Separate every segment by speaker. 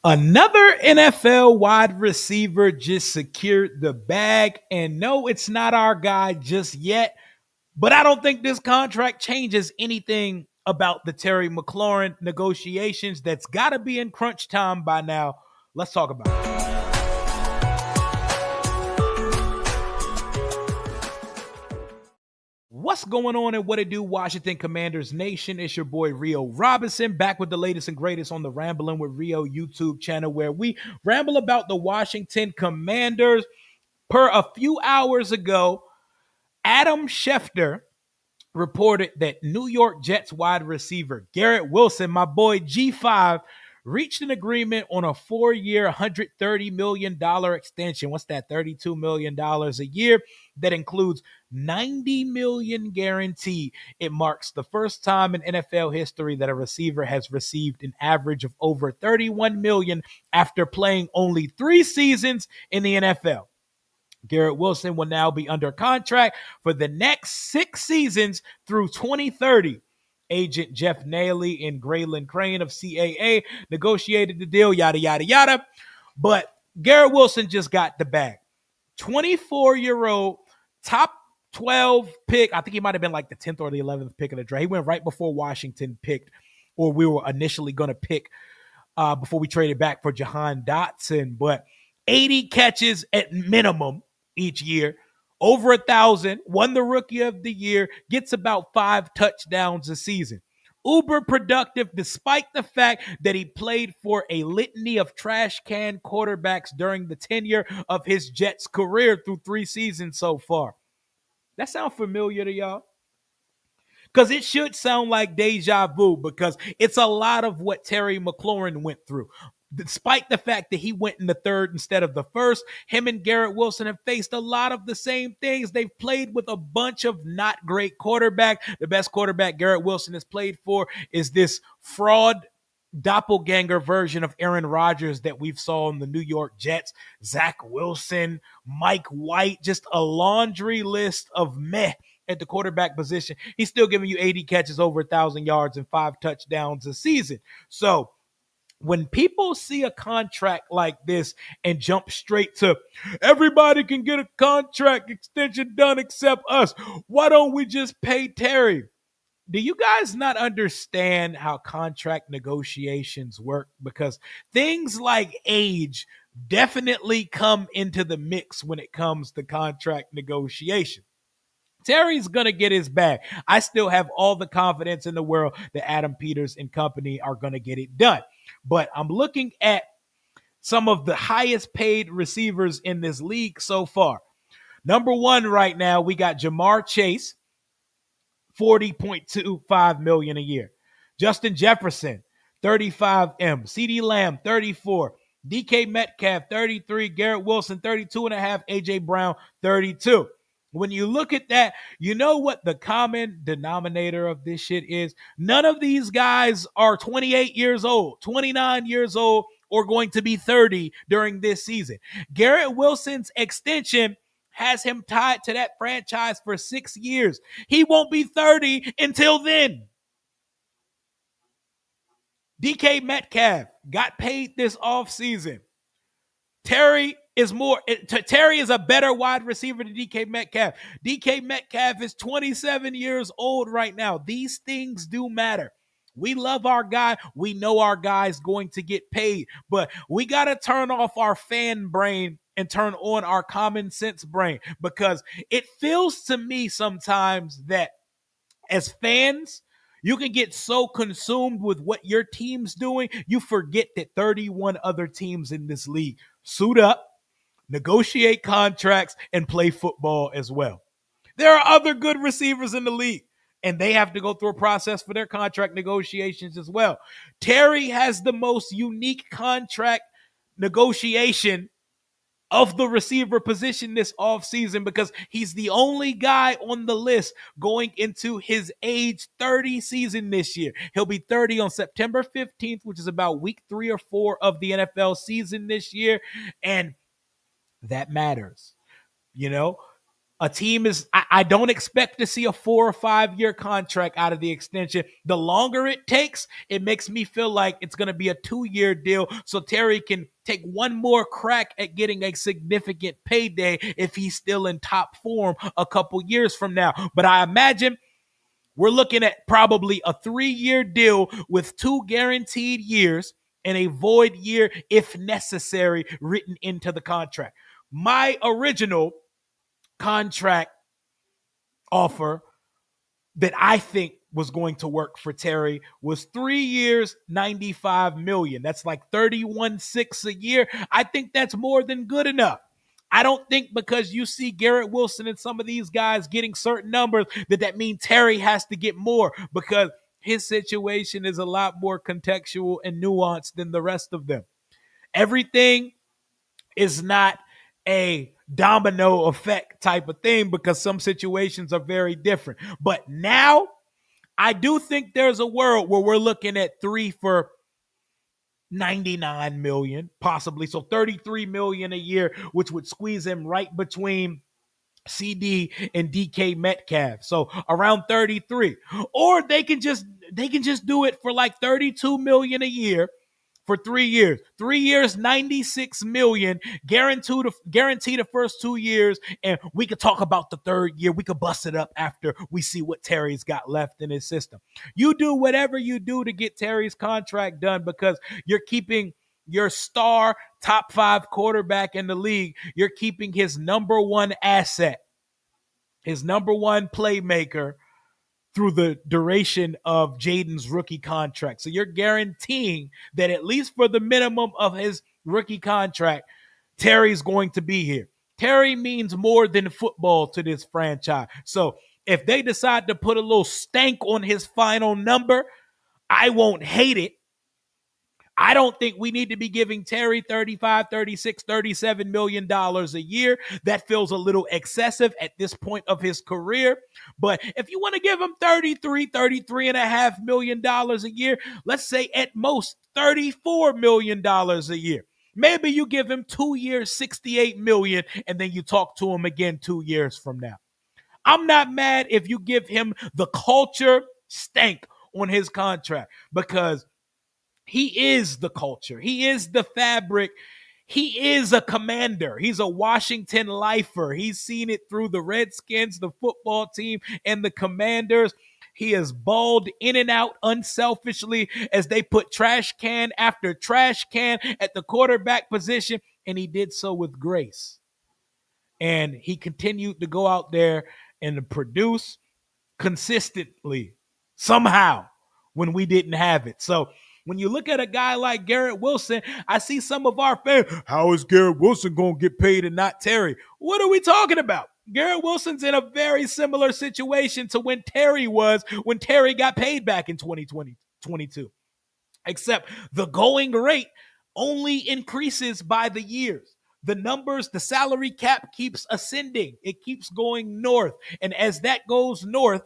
Speaker 1: Another NFL wide receiver just secured the bag. And no, it's not our guy just yet. But I don't think this contract changes anything about the Terry McLaurin negotiations. That's got to be in crunch time by now. Let's talk about it. What's going on and what it do, Washington Commanders Nation? It's your boy Rio Robinson back with the latest and greatest on the Rambling with Rio YouTube channel, where we ramble about the Washington Commanders. Per a few hours ago, Adam Schefter reported that New York Jets wide receiver Garrett Wilson, my boy G5, reached an agreement on a 4-year, $130 million extension. What's that? $32 million a year. That includes $90 million guaranteed. It marks the first time in NFL history that a receiver has received an average of over $31 million after playing only 3 seasons in the NFL. Garrett Wilson will now be under contract for the next 6 seasons through 2030. Agent Jeff Naley and Graylin Crane of CAA negotiated the deal, yada, yada, yada. But Garrett Wilson just got the bag. 24-year-old, top 12 pick. I think he might have been like the 10th or the 11th pick of the draft. He went right before Washington picked, or we were initially going to pick before we traded back for Jahan Dotson. But 80 catches at minimum each year, over 1,000, won the Rookie of the Year, gets about 5 touchdowns a season. Uber productive despite the fact that he played for a litany of trash can quarterbacks during the tenure of his Jets career through 3 seasons so far. That sound familiar to y'all? Because it should sound like deja vu, because it's a lot of what Terry McLaurin went through. Despite the fact that he went in the 3rd instead of the 1st, him and Garrett Wilson have faced a lot of the same things. They've played with a bunch of not great quarterbacks. The best quarterback Garrett Wilson has played for is this fraud doppelganger version of Aaron Rodgers that we've saw in the New York Jets. Zach Wilson, Mike White, just a laundry list of meh at the quarterback position. He's still giving you 80 catches, over 1,000 yards, and 5 touchdowns a season. So when people see a contract like this and jump straight to everybody can get a contract extension done except us, why don't we just pay Terry? Do you guys not understand how contract negotiations work? Because things like age definitely come into the mix when it comes to contract negotiation. Terry's going to get his bag. I still have all the confidence in the world that Adam Peters and company are going to get it done. But I'm looking at some of the highest paid receivers in this league so far. Number 1 right now, we got Jamar Chase, $40.25 million a year. Justin Jefferson, $35M. CeeDee Lamb, $34. DK Metcalf, $33. Garrett Wilson, $32.5. AJ Brown, $32. When you look at that, you know what the common denominator of this shit is? None of these guys are 28 years old, 29 years old, or going to be 30 during this season. Garrett Wilson's extension has him tied to that franchise for 6 years. He won't be 30 until then. DK Metcalf got paid this offseason. Terry is a better wide receiver than DK Metcalf. DK Metcalf is 27 years old right now. These things do matter. We love our guy. We know our guy's going to get paid, but we got to turn off our fan brain and turn on our common sense brain, because it feels to me sometimes that as fans, you can get so consumed with what your team's doing, you forget that 31 other teams in this league suit up, negotiate contracts, and play football as well. There are other good receivers in the league, and they have to go through a process for their contract negotiations as well. Terry has the most unique contract negotiation of the receiver position this offseason, because he's the only guy on the list going into his age 30 season this year. He'll be 30 on September 15th, which is about week 3 or 4 of the NFL season this year. And that matters. You know, A team is, I don't expect to see a 4 or 5 year contract out of the extension. The longer it takes, it makes me feel like it's going to be a 2 year deal. So Terry can take one more crack at getting a significant payday if he's still in top form a couple years from now. But I imagine we're looking at probably a 3 year deal with 2 guaranteed years and a void year, if necessary, written into the contract. My original contract offer that I think was going to work for Terry was 3 years, 95 million. That's like 31.6 a year. I think that's more than good enough. I don't think because you see Garrett Wilson and some of these guys getting certain numbers that means Terry has to get more, because his situation is a lot more contextual and nuanced than the rest of them. Everything is not a domino effect type of thing because some situations are very different. But now I do think there's a world where we're looking at 3 for 99 million, possibly. So 33 million a year, which would squeeze him right between CD and DK Metcalf. So around 33. Or they can just do it for like 32 million a year for 3 years. 3 years, 96 million, guarantee the first 2 years, and we could talk about the third year. We could bust it up after we see what Terry's got left in his system. You do whatever you do to get Terry's contract done because you're keeping your star top 5 quarterback in the league. You're keeping his number one asset, his number one playmaker through the duration of Jaden's rookie contract. So you're guaranteeing that at least for the minimum of his rookie contract, Terry's going to be here. Terry means more than football to this franchise. So if they decide to put a little stank on his final number, I won't hate it. I don't think we need to be giving Terry 35, 36, 37 million dollars a year. That feels a little excessive at this point of his career. But if you want to give him 33 and a half million dollars a year, let's say at most $34 million a year. Maybe you give him 2 years, 68 million, and then you talk to him again 2 years from now. I'm not mad if you give him the culture stank on his contract, because he is the culture. He is the fabric. He is a commander. He's a Washington lifer. He's seen it through the Redskins, the football team, and the Commanders. He has balled in and out unselfishly as they put trash can after trash can at the quarterback position, and he did so with grace. And he continued to go out there and produce consistently, somehow, when we didn't have it. So when you look at a guy like Garrett Wilson, I see some of our fans, how is Garrett Wilson going to get paid and not Terry? What are we talking about? Garrett Wilson's in a very similar situation to when Terry was, when Terry got paid back in 2022. Except the going rate only increases by the years. The numbers, the salary cap keeps ascending. It keeps going north. And as that goes north,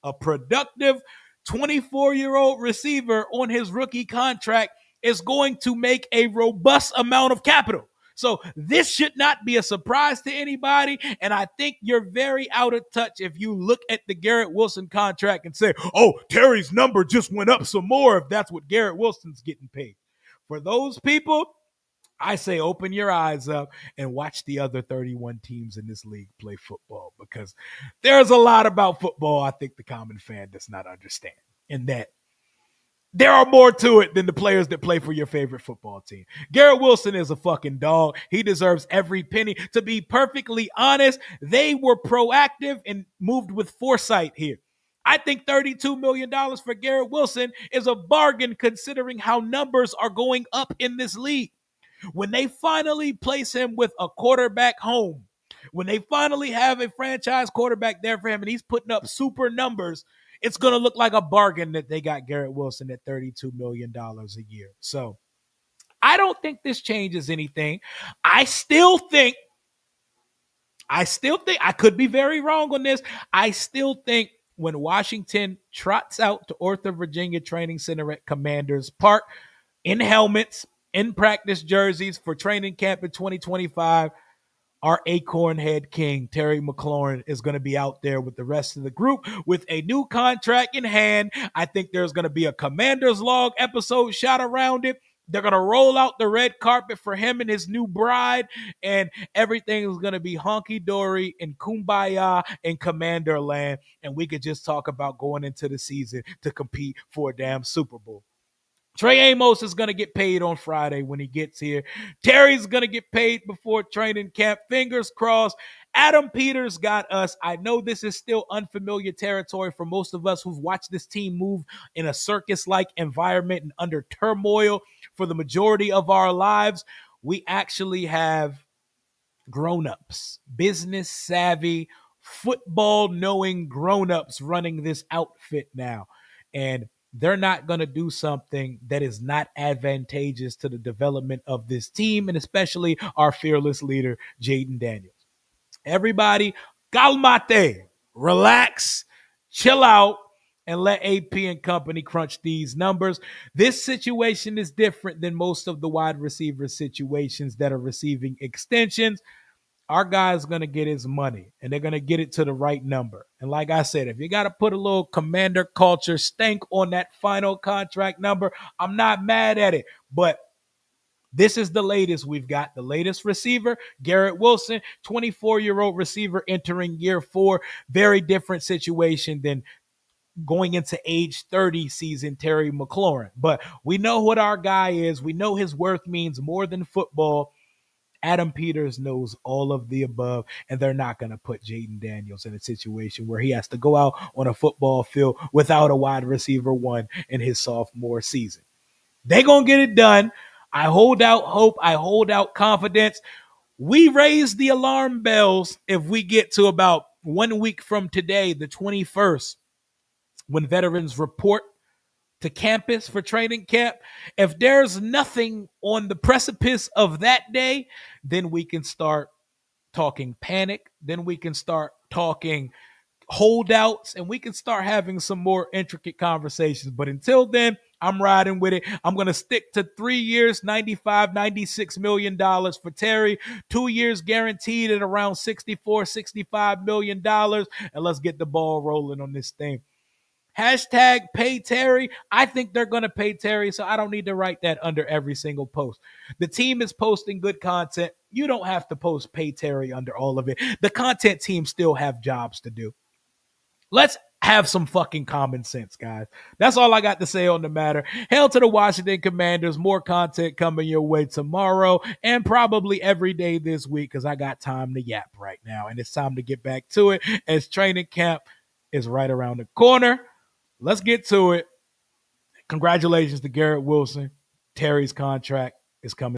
Speaker 1: a productive 24-year-old receiver on his rookie contract is going to make a robust amount of capital. So this should not be a surprise to anybody. And I think you're very out of touch if you look at the Garrett Wilson contract and say, oh, Terry's number just went up some more if that's what Garrett Wilson's getting paid. For those people, I say open your eyes up and watch the other 31 teams in this league play football, because there's a lot about football I think the common fan does not understand, and that there are more to it than the players that play for your favorite football team. Garrett Wilson is a fucking dog. He deserves every penny. To be perfectly honest, they were proactive and moved with foresight here. I think $32 million for Garrett Wilson is a bargain considering how numbers are going up in this league. When they finally place him with a quarterback home, when they finally have a franchise quarterback there for him and he's putting up super numbers, it's going to look like a bargain that they got Garrett Wilson at $32 million a year. So I don't think this changes anything. I still think, I could be very wrong on this. I still think when Washington trots out to Ortho Virginia Training Center at Commanders Park in helmets, in practice jerseys for training camp in 2025, our acorn head king, Terry McLaurin, is going to be out there with the rest of the group with a new contract in hand. I think there's going to be a Commander's Log episode shot around it. They're going to roll out the red carpet for him and his new bride, and everything is going to be honky-dory and kumbaya in Commander land, and we could just talk about going into the season to compete for a damn Super Bowl. Trey Amos is going to get paid on Friday when he gets here. Terry's going to get paid before training camp. Fingers crossed. Adam Peters got us. I know this is still unfamiliar territory for most of us who've watched this team move in a circus-like environment and under turmoil for the majority of our lives. We actually have grown-ups, business savvy, football knowing grown-ups running this outfit now. And they're not going to do something that is not advantageous to the development of this team, and especially our fearless leader, Jaden Daniels. Everybody, calmate, relax, chill out, and let AP and company crunch these numbers. This situation is different than most of the wide receiver situations that are receiving extensions. Our guy's going to get his money, and they're going to get it to the right number. And like I said, if you got to put a little commander culture stank on that final contract number, I'm not mad at it. But this is the latest we've got. The latest receiver, Garrett Wilson, 24-year-old receiver entering year 4. Very different situation than going into age 30 season Terry McLaurin. But we know what our guy is. We know his worth means more than football. Adam Peters knows all of the above, and they're not going to put Jaden Daniels in a situation where he has to go out on a football field without a wide receiver one in his sophomore season. They're going to get it done. I hold out hope. I hold out confidence. We raise the alarm bells if we get to about 1 week from today, the 21st, when veterans report to campus for training camp. If there's nothing on the precipice of that day, then we can start talking panic. Then we can start talking holdouts, and we can start having some more intricate conversations. But until then, I'm riding with it. I'm going to stick to 3 years, $96 million for Terry, 2 years guaranteed at around $65 million. And let's get the ball rolling on this thing. Hashtag pay Terry. I think they're going to pay Terry, so I don't need to write that under every single post. The team is posting good content. You don't have to post pay Terry under all of it. The content team still have jobs to do. Let's have some fucking common sense, guys. That's all I got to say on the matter. Hail to the Washington Commanders. More content coming your way tomorrow and probably every day this week because I got time to yap right now, and it's time to get back to it as training camp is right around the corner. Let's get to it. Congratulations to Garrett Wilson. Terry's contract is coming.